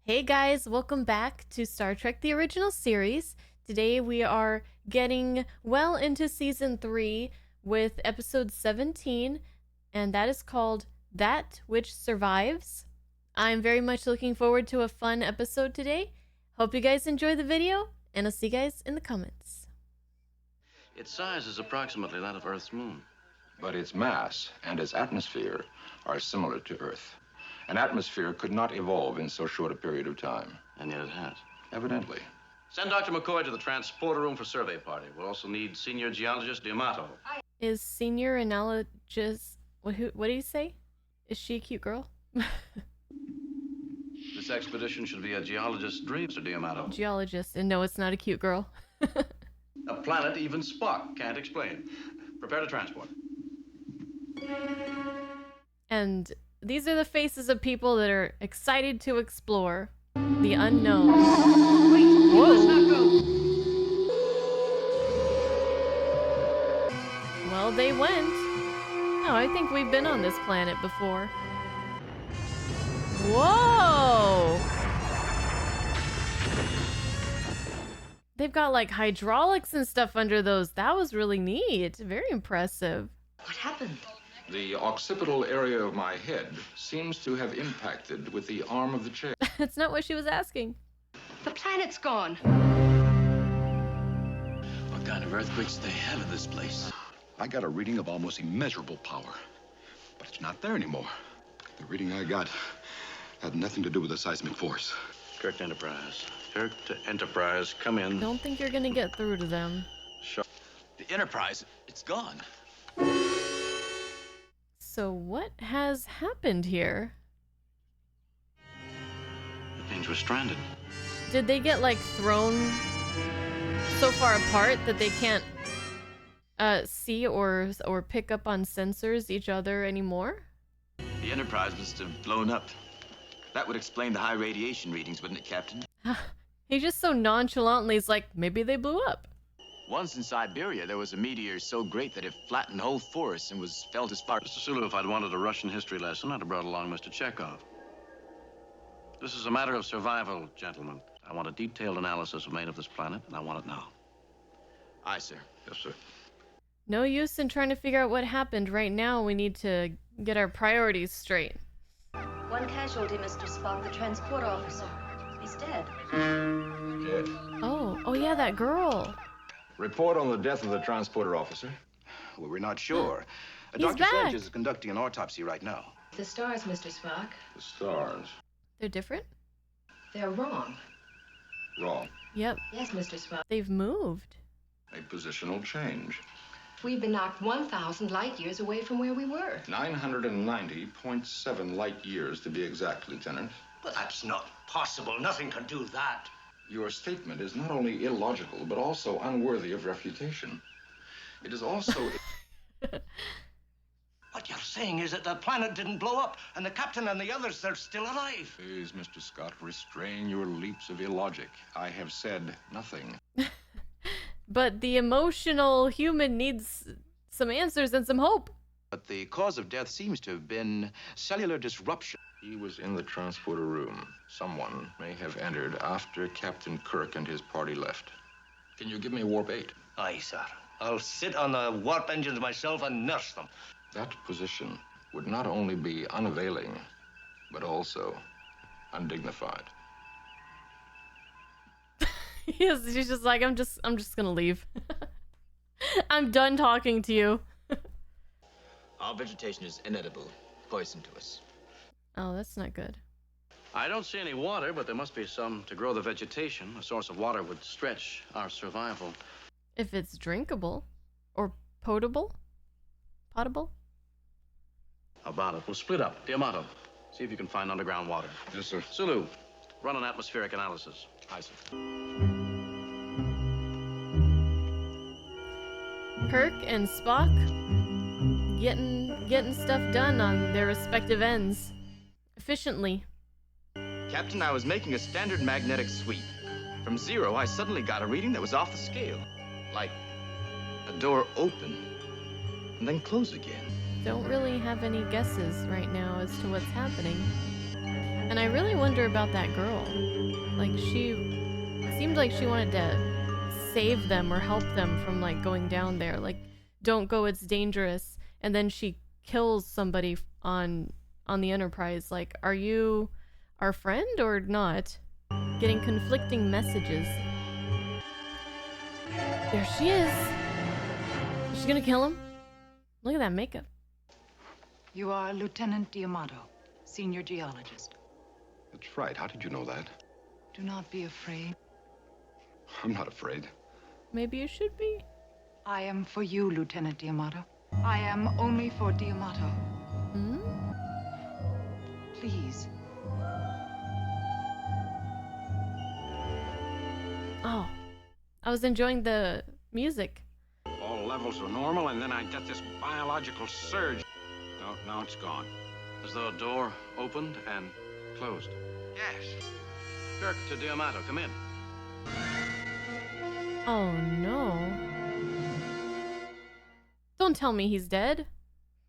Hey guys, welcome back to Star Trek the Original Series. Today we are getting well into season 3 with episode 17, and that is called That Which Survives. I'm very much looking forward to a fun episode today. Hope you guys enjoy the video, and I'll see you guys in the comments. Its size is approximately that of Earth's moon. But its mass and its atmosphere are similar to Earth. An atmosphere could not evolve in so short a period of time. And yet it has. Evidently. Send Dr. McCoy to the transporter room for survey party. We'll also need senior geologist D'Amato. Is senior analogist... What do you say? Is she a cute girl? This expedition should be a geologist's dream, Mr. D'Amato. Geologist, and no, it's not a cute girl. A planet even Spock can't explain. Prepare to transport. And these are the faces of people that are excited to explore the unknown. Whoa. Let's not go. Well, they went. Oh, I think we've been on this planet before. Whoa! They've got like hydraulics and stuff under those. That was really neat. Very impressive. What happened? The occipital area of my head seems to have impacted with the arm of the chair. That's not what she was asking. The planet's gone. What kind of earthquakes do they have in this place? I got a reading of almost immeasurable power, but it's not there anymore. The reading I got had nothing to do with the seismic force. Kirk to Enterprise. Kirk to Enterprise. Come in. Don't think you're gonna get through to them. Sure. The Enterprise, it's gone. So what has happened here? The things were stranded. Did they get like thrown so far apart that they can't see or pick up on sensors each other anymore? The Enterprise must have blown up. That would explain the high radiation readings, wouldn't it, Captain? He just so nonchalantly is like, maybe they blew up. Once in Siberia, there was a meteor so great that it flattened whole forests and was felt as far... Mr. Sulu, if I'd wanted a Russian history lesson, I'd have brought along Mr. Chekhov. This is a matter of survival, gentlemen. I want a detailed analysis of made of this planet, and I want it now. Aye, sir. Yes, sir. No use in trying to figure out what happened. Right now, we need to get our priorities straight. One casualty, Mr. Spock, the transporter officer. He's dead. Dead. Oh yeah, that girl. Report on the death of the transporter officer. Well, we're not sure. He's Dr. back. Sanchez is conducting an autopsy right now. The stars, Mr. Spock. The stars. They're different? They're wrong. Wrong. Yep, Yes, Mr. Spock. they've moved. A positional change. We've been knocked 1,000 light years away from where we were. 990.7 light years to be exact, Lieutenant. But that's not possible. Nothing can do that. Your statement is not only illogical, but also unworthy of refutation. It is also... What you're saying is that the planet didn't blow up, and the captain and the others are still alive. Please, Mr. Scott, restrain your leaps of illogic. I have said nothing. But the emotional human needs some answers and some hope. But the cause of death seems to have been cellular disruption. He was in the transporter room. Someone may have entered after Captain Kirk and his party left. Can you give me warp 8? Aye, sir. I'll sit on the warp engines myself and nurse them. That position would not only be unavailing, but also undignified. He's just like, I'm just gonna leave. I'm done talking to you. Our vegetation is inedible, poison to us. Oh, that's not good. I don't see any water, but there must be some to grow the vegetation. A source of water would stretch our survival. If it's drinkable or potable. How About it. We'll split up. D'Amato, see if you can find underground water. Yes, sir. Sulu, run an atmospheric analysis. Aye, sir. Kirk and Spock getting stuff done on their respective ends efficiently. Captain, I was making a standard magnetic sweep. From 0, I suddenly got a reading that was off the scale. Like a door open and then close again. Don't really have any guesses right now as to what's happening. And I really wonder about that girl. Like, she seemed like she wanted to save them or help them from, like, going down there. Like, don't go, it's dangerous. And then she kills somebody on the Enterprise. Like, are you our friend or not? Getting conflicting messages. There she is. Is she gonna kill him? Look at that makeup. You are Lieutenant D'Amato, senior geologist. That's right. How did you know that? Do not be afraid. I'm not afraid. Maybe you should be. I am for you, Lieutenant D'Amato. I am only for D'Amato. Hmm? Please. Oh. I was enjoying the music. All levels are normal, and then I get this biological surge. No, now it's gone. As though a door opened and closed. Yes. Kirk to D'Amato, come in. Oh no. Don't tell me he's dead.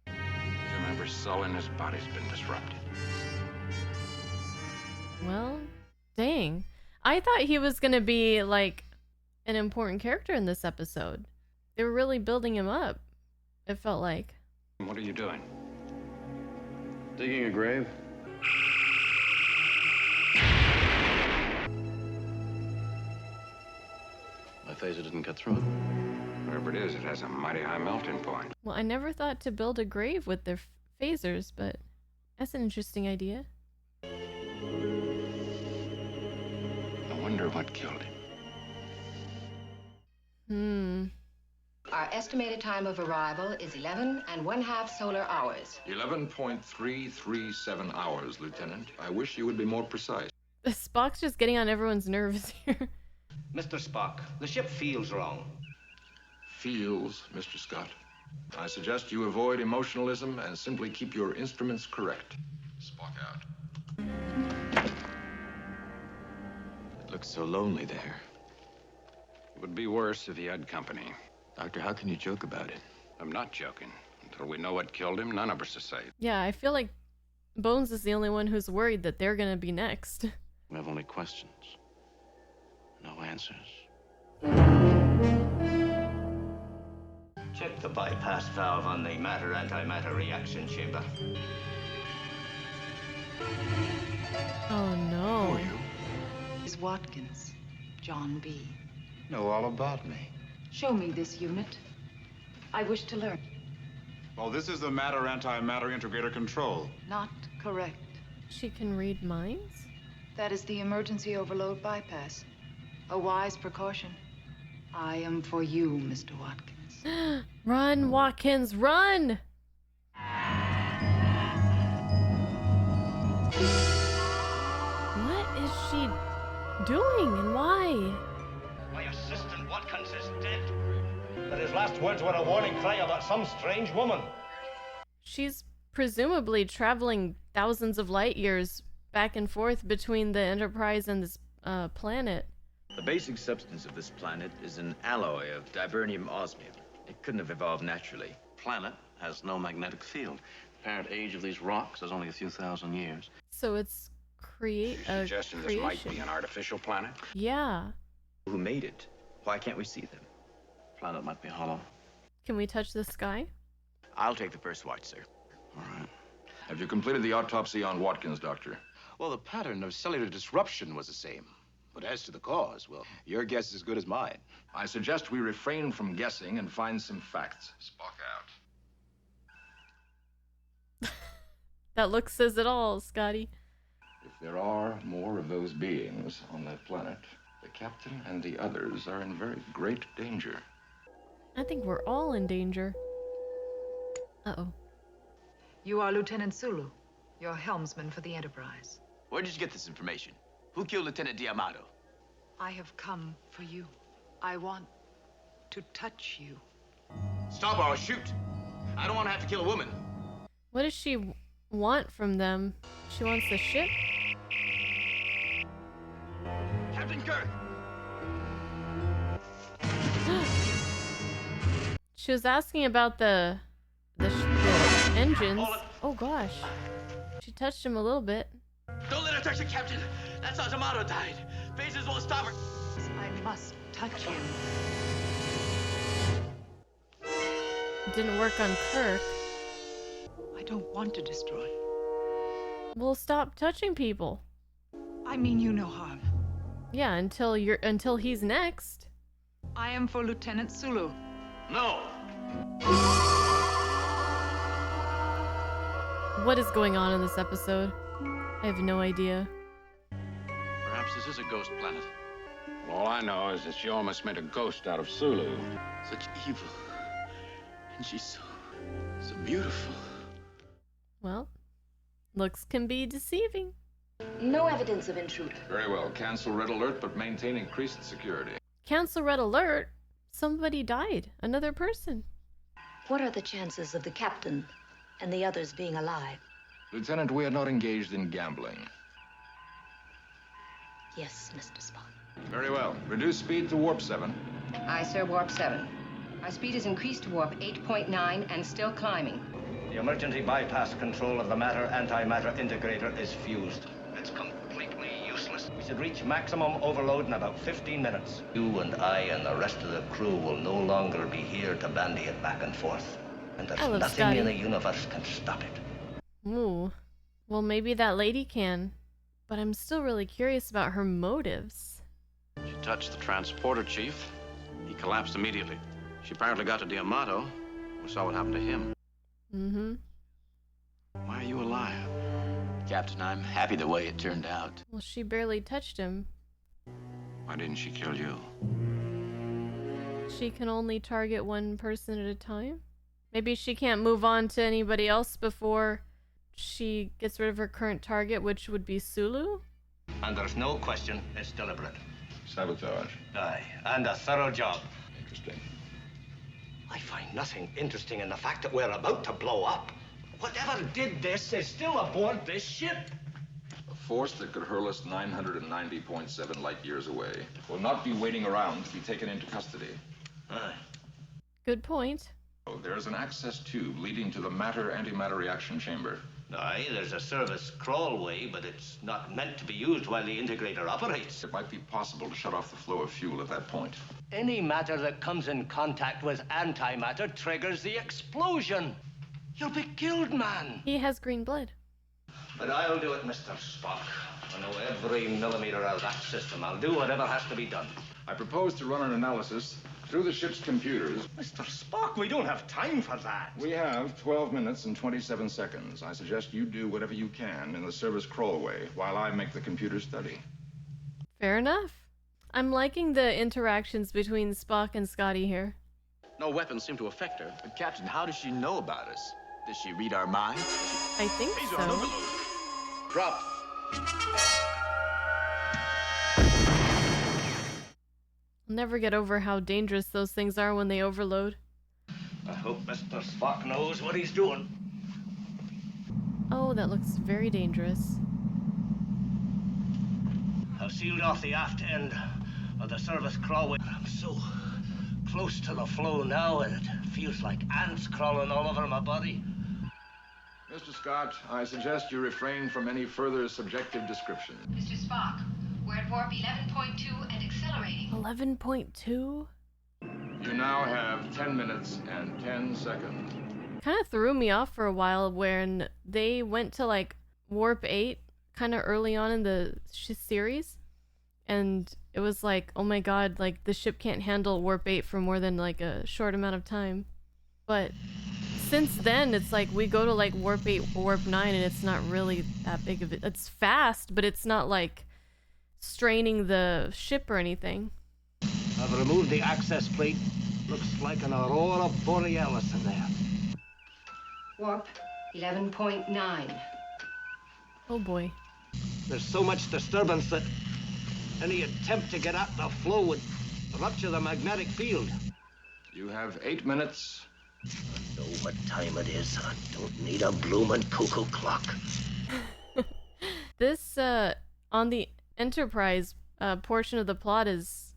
Remember, Sullen, his body's been disrupted. Well, dang. I thought he was gonna be, like, an important character in this episode. They were really building him up, it felt like. What are you doing? Digging a grave? My phaser didn't get through it. Wherever it is, it has a mighty high melting point. Well, I never thought to build a grave with their phasers, but that's an interesting idea. I wonder what killed him. Our estimated time of arrival is 11 1/2 solar hours. 11.337 hours, Lieutenant. I wish you would be more precise. Spock's just getting on everyone's nerves here. Mr. Spock, the ship feels wrong. Feels, Mr. Scott. I suggest you avoid emotionalism and simply keep your instruments correct. Spock out. It looks so lonely there. It would be worse if he had company. Doctor, how can you joke about it? I'm not joking. Until we know what killed him, none of us are safe. Yeah, I feel like Bones is the only one who's worried that they're gonna be next. We have only questions. No answers. Check the bypass valve on the matter-antimatter reaction chamber. Oh no. Is Watkins, John B. Know all about me. Show me this unit. I wish to learn. Well, this is the matter-antimatter integrator control. Not correct. She can read minds? That is the emergency overload bypass. A wise precaution. I am for you, Mr. Watkins. Run, Watkins, run! What is she doing and why? My assistant Watkins is dead. But his last words were a warning cry about some strange woman. She's presumably traveling thousands of light years back and forth between the Enterprise and this planet. The basic substance of this planet is an alloy of dibernium osmium. It couldn't have evolved naturally. Planet has no magnetic field. The apparent age of these rocks is only a few thousand years. So it's Suggesting this might be an artificial planet? Yeah. Who made it? Why can't we see them? Planet might be hollow. Can we touch the sky? I'll take the first watch, sir. All right. Have you completed the autopsy on Watkins, Doctor? Well, the pattern of cellular disruption was the same. But as to the cause, well, your guess is as good as mine. I suggest we refrain from guessing and find some facts. Spock out. That look says it all, Scotty. If there are more of those beings on that planet, the captain and the others are in very great danger. I think we're all in danger. Uh-oh. You are Lieutenant Sulu, your helmsman for the Enterprise. Where did you get this information? Who killed Lieutenant D'Amato? I have come for you. I want to touch you. Stop or I'll shoot. I don't want to have to kill a woman. What does she want from them? She wants the ship? Captain Kirk! She was asking about the engines. Oh gosh. She touched him a little bit. Don't let protection, Captain. That's how Tomato died. Phasers won't stop her. I must touch him. Didn't work on Kirk. I don't want to destroy. Well, stop touching people. I mean you no harm. Yeah, until he's next. I am for Lieutenant Sulu. No. What is going on in this episode? I have no idea. Perhaps this is a ghost planet. All I know is that she almost made a ghost out of Sulu. Such evil. And she's so beautiful. Well, looks can be deceiving. No evidence of intruder. Very well. Cancel red alert, but maintain increased security. Cancel red alert. Somebody died. Another person. What are the chances of the captain and the others being alive? Lieutenant, we are not engaged in gambling. Yes, Mr. Spock. Very well. Reduce speed to warp 7. Aye, sir, warp 7. Our speed is increased to warp 8.9 and still climbing. The emergency bypass control of the matter-antimatter integrator is fused. It's completely useless. We should reach maximum overload in about 15 minutes. You and I and the rest of the crew will no longer be here to bandy it back and forth. And there's nothing Scotty. in the universe can stop it. Ooh. Well, maybe that lady can. But I'm still really curious about her motives. She touched the transporter chief. He collapsed immediately. She apparently got to Diamato. We saw what happened to him. Mm-hmm. Why are you alive? Captain, I'm happy the way it turned out. Well, she barely touched him. Why didn't she kill you? She can only target one person at a time? Maybe she can't move on to anybody else before she gets rid of her current target, which would be Sulu? And there's no question it's deliberate. Sabotage. Aye, and a thorough job. Interesting. I find nothing interesting in the fact that we're about to blow up. Whatever did this is still aboard this ship. A force that could hurl us 990.7 light years away will not be waiting around to be taken into custody. Aye. Good point. Oh, there's an access tube leading to the matter-antimatter reaction chamber. Aye, there's a service crawlway, but it's not meant to be used while the integrator operates. It might be possible to shut off the flow of fuel at that point. Any matter that comes in contact with antimatter triggers the explosion. You'll be killed, man. He has green blood. But I'll do it, Mr. Spock. I know every millimeter of that system. I'll do whatever has to be done. I propose to run an analysis through the ship's computers. Mr. Spock, we don't have time for that. We have 12 minutes and 27 seconds. I suggest you do whatever you can in the service crawlway while I make the computer study. Fair enough. I'm liking the interactions between Spock and Scotty here. No weapons seem to affect her. But, Captain, how does she know about us? Does she read our minds? I think Phaser on so. overload. Dropped. I'll never get over how dangerous those things are when they overload. I hope Mr. Spock knows what he's doing. Oh, that looks very dangerous. I've sealed off the aft end of the service crawlway. I'm so close to the flow now, and it feels like ants crawling all over my body. Mr. Scott, I suggest you refrain from any further subjective description. Mr. Spock, we're at warp 11.2 and accelerating. 11.2? You now have 10 minutes and 10 seconds. Kind of threw me off for a while when they went to like warp 8 kind of early on in the series. And it was like, oh my god, like the ship can't handle warp 8 for more than like a short amount of time. But since then, it's like we go to like warp 8, warp 9, and it's not really that big of it. It's fast, but it's not like straining the ship or anything. I've removed the access plate. Looks like an aurora borealis in there. Warp 11.9. Oh boy. There's so much disturbance that any attempt to get at the flow would rupture the magnetic field. You have 8 minutes. I know what time it is. I don't need a bloomin' cuckoo clock. This, on the Enterprise portion of the plot is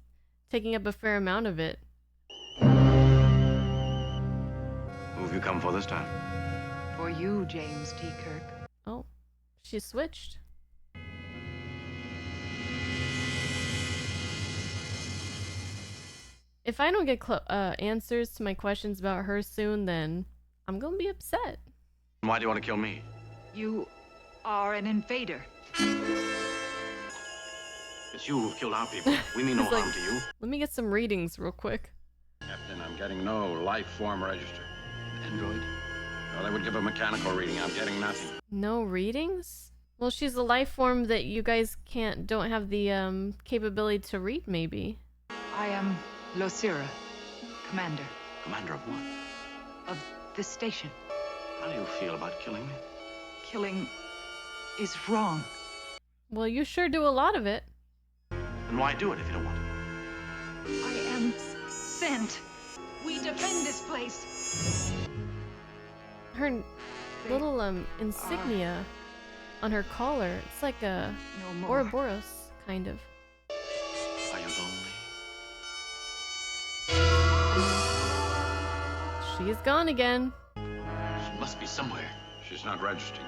taking up a fair amount of it. Who have you come for this time? For you, James T. Kirk. Oh, she switched. If I don't get answers to my questions about her soon, then I'm gonna be upset. Why do you want to kill me? You are an invader. It's you who've killed our people. We mean no He's like, harm to you. Let me get some readings real quick. Captain, I'm getting no life form register. Android? Well, they would give a mechanical reading. I'm getting nothing. No readings? Well, she's a life form that you guys don't have the capability to read, maybe. I am Losira, commander. Commander of what? Of this station. How do you feel about killing me? Killing is wrong. Well, you sure do a lot of it. Then why do it if you don't want to? I am sent. We defend this place. Her little insignia on her collar, it's like a Ouroboros, kind of. Are you lonely? She's gone again. She must be somewhere. She's not registering.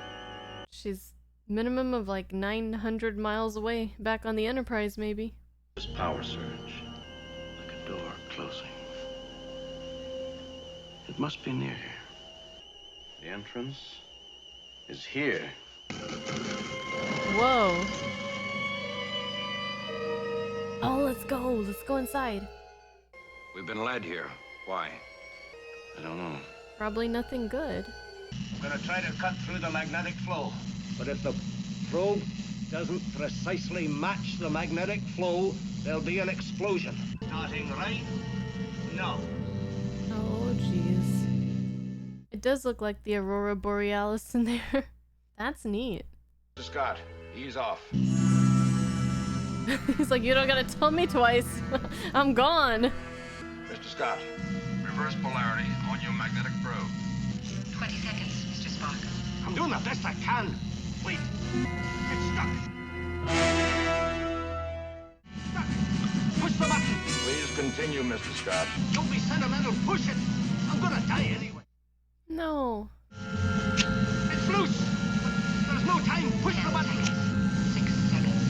She's minimum of like 900 miles away, back on the Enterprise, maybe. This power surge, like a door closing. It must be near here. The entrance is here. Whoa. Oh, let's go. Let's go inside. We've been led here. Why? I don't know. Probably nothing good. We're gonna try to cut through the magnetic flow. But if the probe doesn't precisely match the magnetic flow, there'll be an explosion. Starting right now. Oh, jeez. It does look like the Aurora Borealis in there. That's neat. Mr. Scott, ease off. He's like, you don't gotta tell me twice. I'm gone. Mr. Scott, reverse polarity on your magnetic probe. 20 seconds, Mr. Spock. I'm doing the best I can. Wait. It's stuck. Stuck. Push the button. Please continue, Mr. Scott. Don't be sentimental. Push it. I'm gonna die anyway. No. It's loose. There's no time. Push the button. 6 seconds.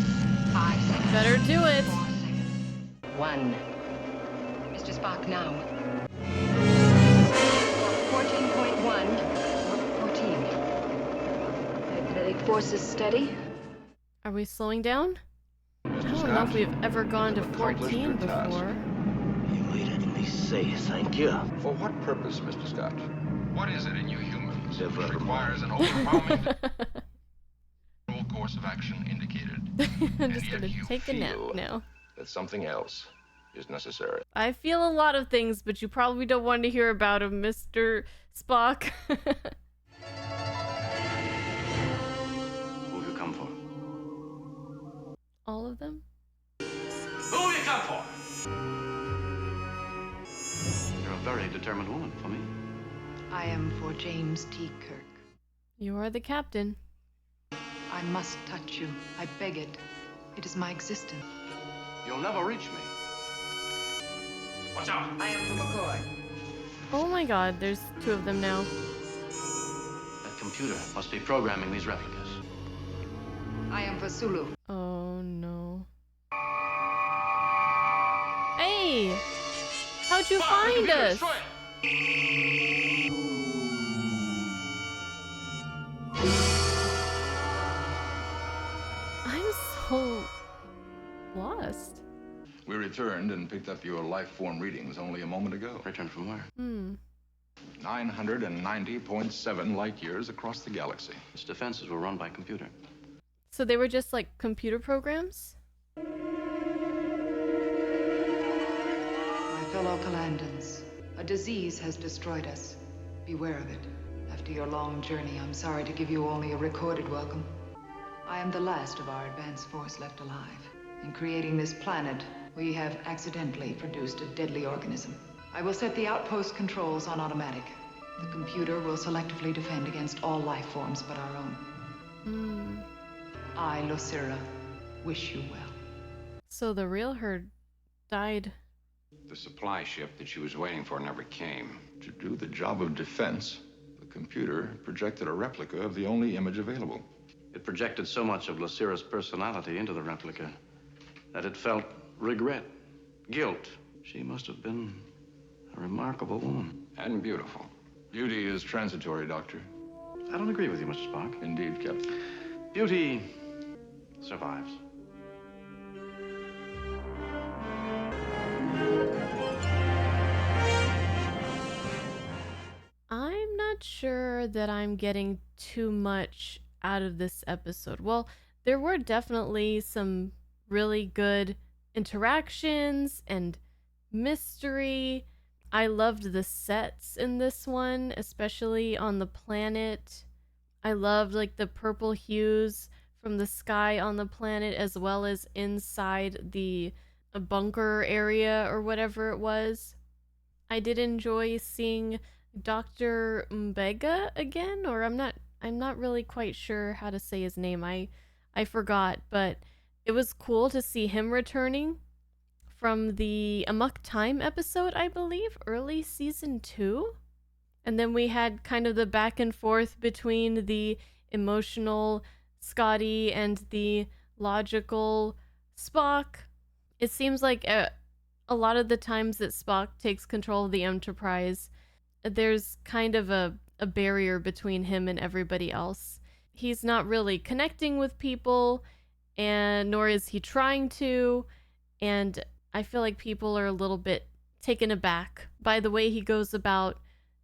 5 seconds. Better do it. 4 seconds. 1. Mr. Spock, now. 14.1. 14. Magnetic force is steady. Are we slowing down? I don't know if we've ever gone to 14 before. You might at least say thank you. For what purpose, Mr. Scott? What is it in you humans Never which mind. requires an overwhelming course of action indicated? I'm just gonna take a nap now. That something else is necessary. I feel a lot of things, but you probably don't want to hear about them, Mr. Spock. Who have you come for? All of them? Who have you come for? You're a very determined woman for me. I am for James T. Kirk. You are the captain. I must touch you. I beg it. It is my existence. You'll never reach me. Watch out! I am from McCoy. Oh my god, there's 2 of them now. That computer must be programming these replicas. I am for Sulu. Oh no. Hey! How'd you find us? I'm so lost. We returned and picked up your life form readings only a moment ago. Returned from where? 990.7 light years across the galaxy. Its defenses were run by computer. So they were just like computer programs? My fellow Kalandans, a disease has destroyed us. Beware of it. After your long journey, I'm sorry to give you only a recorded welcome. I am the last of our advanced force left alive. In creating this planet, we have accidentally produced a deadly organism. I will set the outpost controls on automatic. The computer will selectively defend against all life forms but our own. I, Losira, wish you well. So the real her died. The supply ship that she was waiting for never came. To do the job of defense, the computer projected a replica of the only image available. It projected so much of Losira's personality into the replica that it felt regret, guilt, She must have been a remarkable woman. And beautiful. Beauty is transitory, Doctor. I don't agree with you, Mr. Spock. Indeed, Captain. Beauty survives. I'm not sure that I'm getting too much out of this episode. Well, there were definitely some really good interactions and mystery. I loved the sets in this one, especially on the planet. I loved like the purple hues from the sky on the planet as well as inside the bunker area or whatever it was. I did enjoy seeing Dr. Mbega again, or I'm not really quite sure how to say his name. I forgot, but it was cool to see him returning from the Amok Time episode, I believe, early season 2. And then we had kind of the back and forth between the emotional Scotty and the logical Spock. It seems like a lot of the times that Spock takes control of the Enterprise, there's kind of a barrier between him and everybody else. He's not really connecting with people, and nor is he trying to, and I feel like people are a little bit taken aback by the way he goes about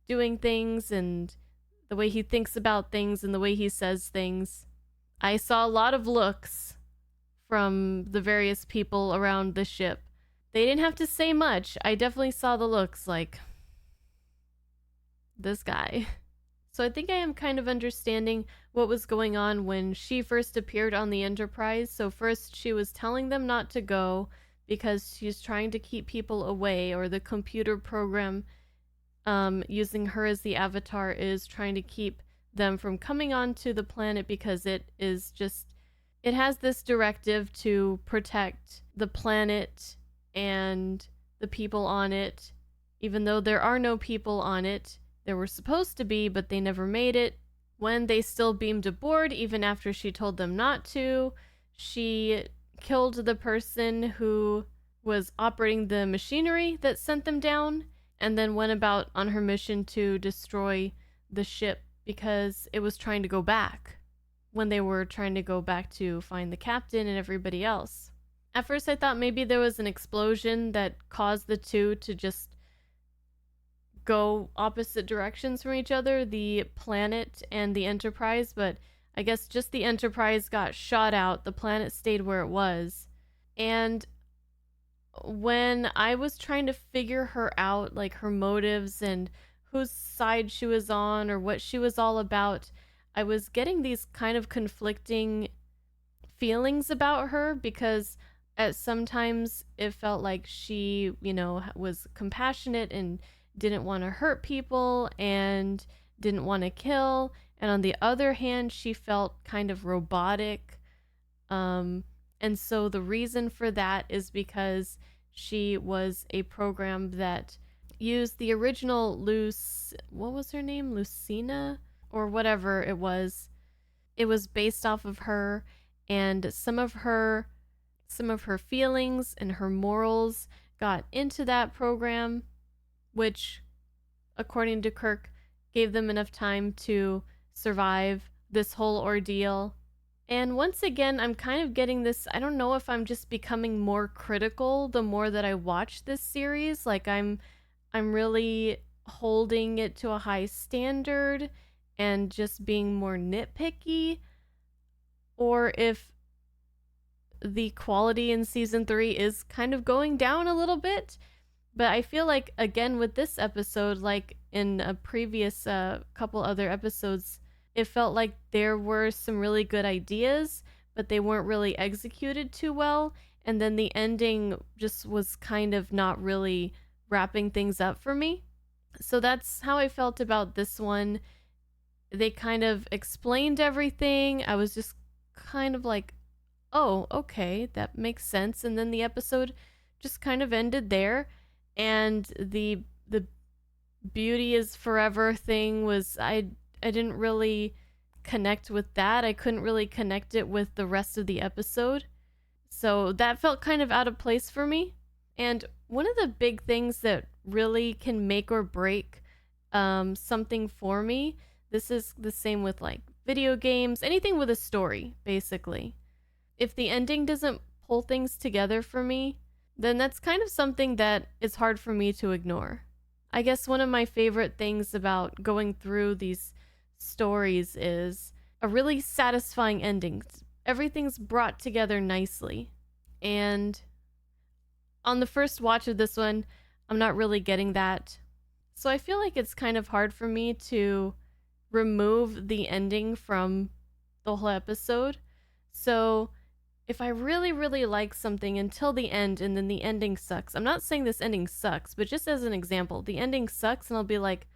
doing things and the way he thinks about things and the way he says things. I saw a lot of looks from the various people around the ship. They didn't have to say much. I definitely saw the looks like, this guy. So I think I am kind of understanding what was going on when she first appeared on the Enterprise. So first she was telling them not to go because she's trying to keep people away, or the computer program using her as the avatar is trying to keep them from coming onto the planet because it has this directive to protect the planet and the people on it, even though there are no people on it. There were supposed to be, but they never made it. When they still beamed aboard, even after she told them not to, she killed the person who was operating the machinery that sent them down, and then went about on her mission to destroy the ship because it was trying to go back when they were trying to go back to find the captain and everybody else. At first I thought maybe there was an explosion that caused the two to just go opposite directions from each other, the planet and the Enterprise, but I guess just the Enterprise got shot out, the planet stayed where it was. And when I was trying to figure her out, like her motives and whose side she was on or what she was all about, I was getting these kind of conflicting feelings about her, because at sometimes it felt like she, was compassionate and didn't want to hurt people and didn't want to kill. And on the other hand, she felt kind of robotic. And so the reason for that is because she was a program that used the original what was her name? Lucina? Or whatever it was. It was based off of her, and some of her feelings and her morals got into that program, which, according to Kirk, gave them enough time to survive this whole ordeal. And once again, I'm kind of getting this, I don't know if I'm just becoming more critical the more that I watch this series. Like I'm really holding it to a high standard and just being more nitpicky, or if the quality in season 3 is kind of going down a little bit. But I feel like, again, with this episode, like in a previous couple other episodes, it felt like there were some really good ideas, but they weren't really executed too well. And then the ending just was kind of not really wrapping things up for me. So that's how I felt about this one. They kind of explained everything. I was just kind of like, oh, okay, that makes sense. And then the episode just kind of ended there. And the beauty is forever thing was, I didn't really connect with that. I couldn't really connect it with the rest of the episode. So that felt kind of out of place for me. And one of the big things that really can make or break something for me, this is the same with like video games, anything with a story, basically. If the ending doesn't pull things together for me, then that's kind of something that is hard for me to ignore. I guess one of my favorite things about going through these stories is a really satisfying ending. Everything's brought together nicely. And on the first watch of this one, I'm not really getting that. So I feel like it's kind of hard for me to remove the ending from the whole episode. So if I really, really like something until the end and then the ending sucks, I'm not saying this ending sucks, but just as an example, the ending sucks and I'll be like,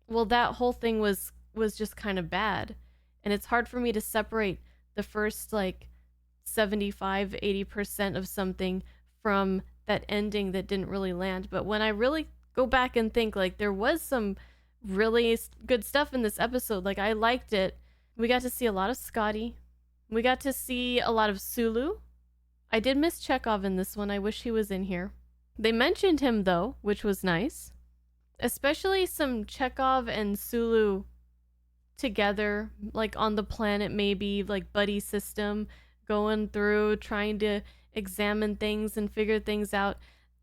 well, that whole thing was just kind of bad. And it's hard for me to separate the first like 75-80% of something from that ending that didn't really land. But when I really go back and think, like, there was some really good stuff in this episode. Like, I liked it. We got to see a lot of Scotty. We got to see a lot of Sulu. I did miss Chekhov in this one. I wish he was in here. They mentioned him though, which was nice. Especially some Chekhov and Sulu together, like on the planet, maybe like buddy system, going through trying to examine things and figure things out.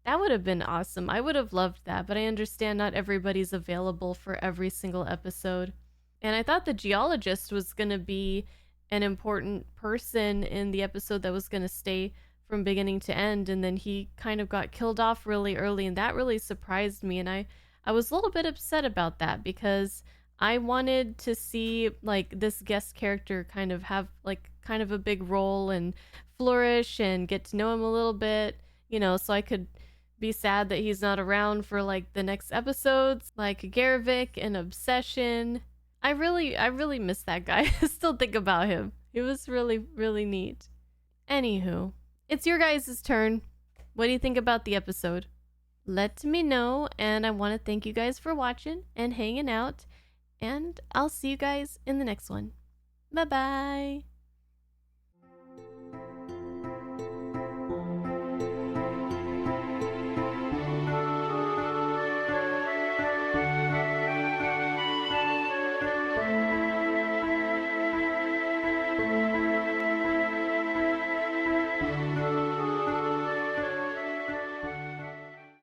That would have been awesome. I would have loved that, but I understand not everybody's available for every single episode. And I thought the geologist was going to be an important person in the episode that was going to stay from beginning to end, and then he kind of got killed off really early, and that really surprised me. And I was a little bit upset about that because I wanted to see like this guest character kind of have like kind of a big role and flourish and get to know him a little bit, you know, so I could be sad that he's not around for like the next episodes, like Garvik and Obsession. I really miss that guy. I still think about him. It was really, really neat. Anywho, it's your guys' turn. What do you think about the episode? Let me know, and I want to thank you guys for watching and hanging out, and I'll see you guys in the next one. Bye-bye.